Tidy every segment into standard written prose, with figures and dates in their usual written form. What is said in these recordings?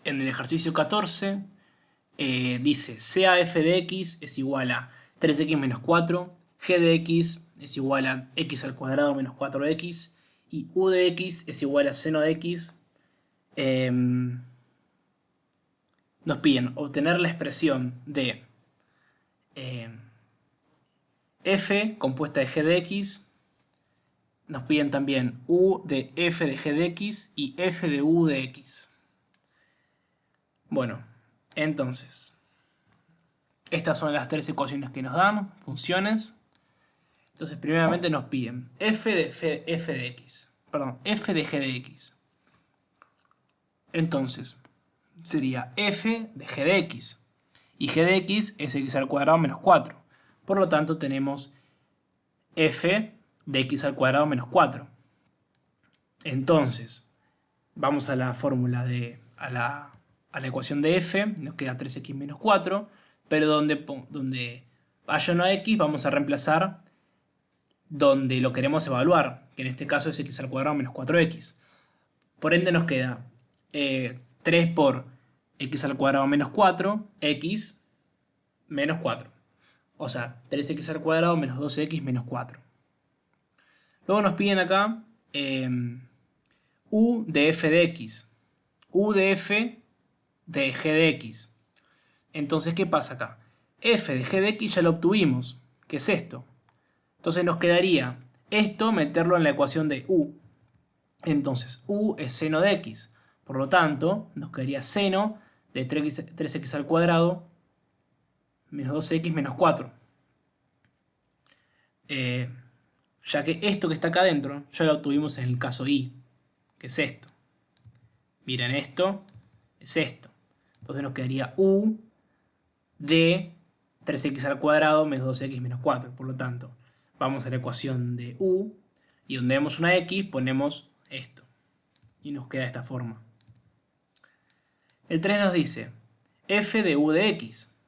En el ejercicio 14 dice sea f de x es igual a 3x menos 4, g de x es igual a x al cuadrado menos 4x y u de x es igual a seno de x. Nos piden obtener la expresión de f compuesta de g de x. Nos piden también u de f de g de x y f de u de x. Bueno, entonces, estas son las tres ecuaciones que nos dan, funciones. Entonces, primeramente nos piden f de x. Perdón, f de g de x. Entonces, sería f de g de x. Y g de x es x al cuadrado menos 4. Por lo tanto, tenemos f de x al cuadrado menos 4. Entonces, vamos a la fórmula a la ecuación de f, nos queda 3x menos 4, pero donde haya una x vamos a reemplazar donde lo queremos evaluar, que en este caso es x al cuadrado menos 4x. Por ende nos queda 3 por x al cuadrado menos 4, x menos 4. O sea, 3x al cuadrado menos 12x menos 4. Luego nos piden acá u de f de x, u de f de g de x. Entonces, ¿qué pasa acá? F de g de x ya lo obtuvimos, que es esto. Entonces nos quedaría esto meterlo en la ecuación de u. Entonces, u es seno de x. Por lo tanto, nos quedaría seno de 3x al cuadrado menos 2x menos 4. Ya que esto que está acá adentro ya lo obtuvimos en el caso y, que es esto. Miren, esto es esto. Entonces nos quedaría u de 3x al cuadrado menos 2x menos 4. Por lo tanto, vamos a la ecuación de u y donde vemos una x ponemos esto. Y nos queda de esta forma. El 3 nos dice f de u de x.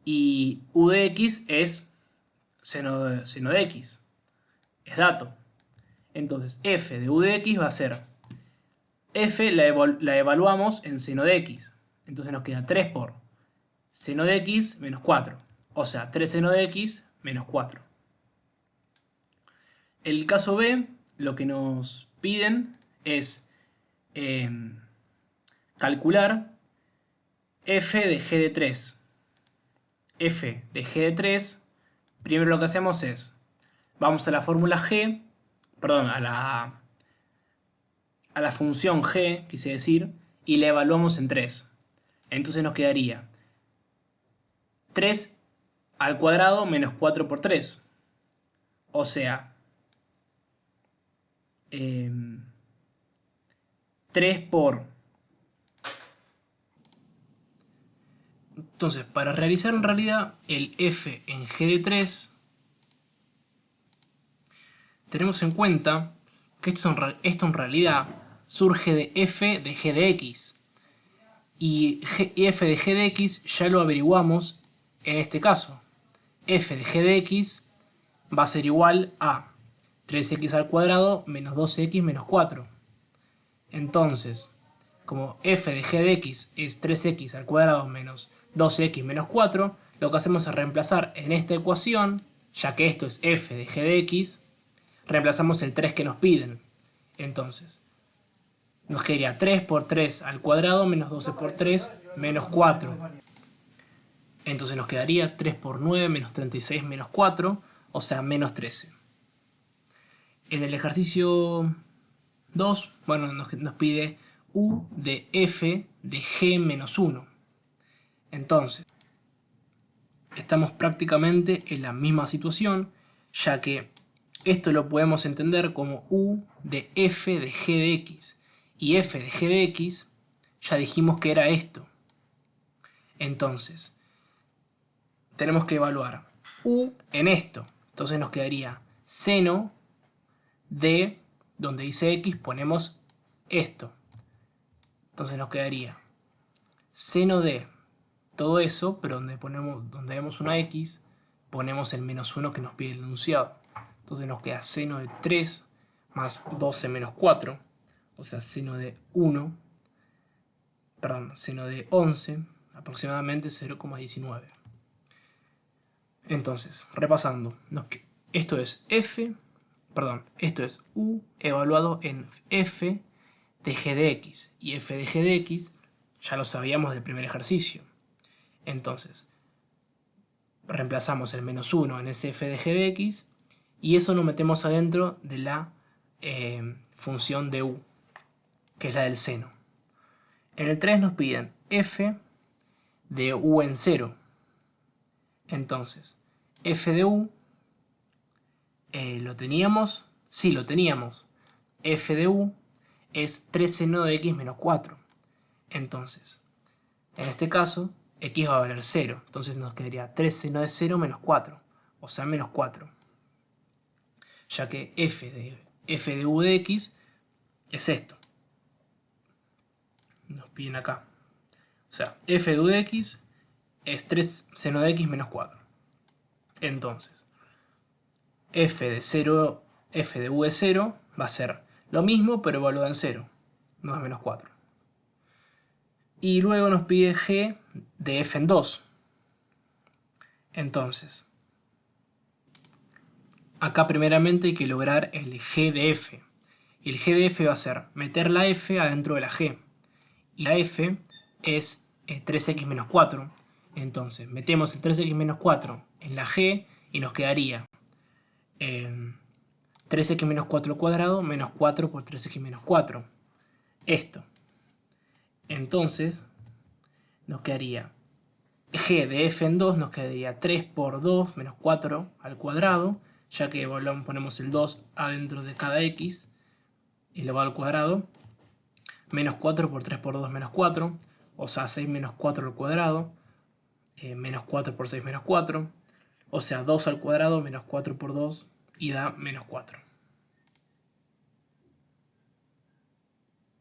Y u de x es seno de x. Es dato. Entonces f de u de x va a ser f la evaluamos en seno de x. Entonces nos queda 3 por seno de x menos 4. O sea, 3 seno de x menos 4. El caso B, lo que nos piden es calcular f de g de 3. F de g de 3, primero lo que hacemos es, vamos a la fórmula g, perdón, a la función g, quise decir, y la evaluamos en 3. Entonces nos quedaría 3 al cuadrado menos 4 por 3. O sea, 3 por... Entonces, para realizar en realidad el f en g de 3, tenemos en cuenta que esto en realidad surge de f de g de x. Y f de g de x ya lo averiguamos en este caso. F de g de x va a ser igual a 3x al cuadrado menos 2x menos 4. Entonces, como f de g de x es 3x al cuadrado menos 2x menos 4, lo que hacemos es reemplazar en esta ecuación, ya que esto es f de g de x, reemplazamos el 3 que nos piden. Entonces, nos quedaría 3 por 3 al cuadrado menos 12 por 3 menos 4. Entonces nos quedaría 3 por 9 menos 36 menos 4, o sea, menos 13. En el ejercicio 2, bueno, nos pide u de f de g menos 1. Entonces, estamos prácticamente en la misma situación, ya que esto lo podemos entender como u de f de g de x. Y f de g de x ya dijimos que era esto. Entonces, tenemos que evaluar u en esto. Entonces nos quedaría seno de, donde dice x ponemos esto. Entonces nos quedaría seno de todo eso, pero donde vemos una x, ponemos el menos 1 que nos pide el enunciado. Entonces nos queda seno de 3 más 12 menos 4, o sea, seno de 1 perdón, seno de 11, aproximadamente 0,19. Entonces, repasando, esto es esto es u evaluado en f de g de x, y f de g de x ya lo sabíamos del primer ejercicio. Entonces, reemplazamos el menos 1 en ese f de g de x, y eso lo metemos adentro de la función de u, que es la del seno. En el 3 nos piden f de u en 0. Entonces, f de u, ¿lo teníamos? Sí, lo teníamos. F de u es 3 seno de x menos 4. Entonces, en este caso, x va a valer 0. Entonces nos quedaría 3 seno de 0 menos 4. O sea, menos 4. Ya que f de u de x es esto. Nos piden acá. O sea, f de u de x es 3 seno de x menos 4. Entonces, f de u de 0 va a ser lo mismo, pero evaluado en 0. No es menos 4. Y luego nos pide g de f en 2. Entonces, acá primeramente hay que lograr el g de f. Y el g de f va a ser meter la f adentro de la g. Y la f es 3x menos 4. Entonces, metemos el 3x menos 4 en la g y nos quedaría 3x menos 4 al cuadrado menos 4 por 3x menos 4. Esto. Entonces, nos quedaría g de f en 2, nos quedaría 3 por 2 menos 4 al cuadrado, ya que ponemos el 2 adentro de cada x y elevado al cuadrado, menos 4 por 3 por 2 menos 4, o sea 6 menos 4 al cuadrado, menos 4 por 6 menos 4, o sea 2 al cuadrado menos 4 por 2 y da menos 4.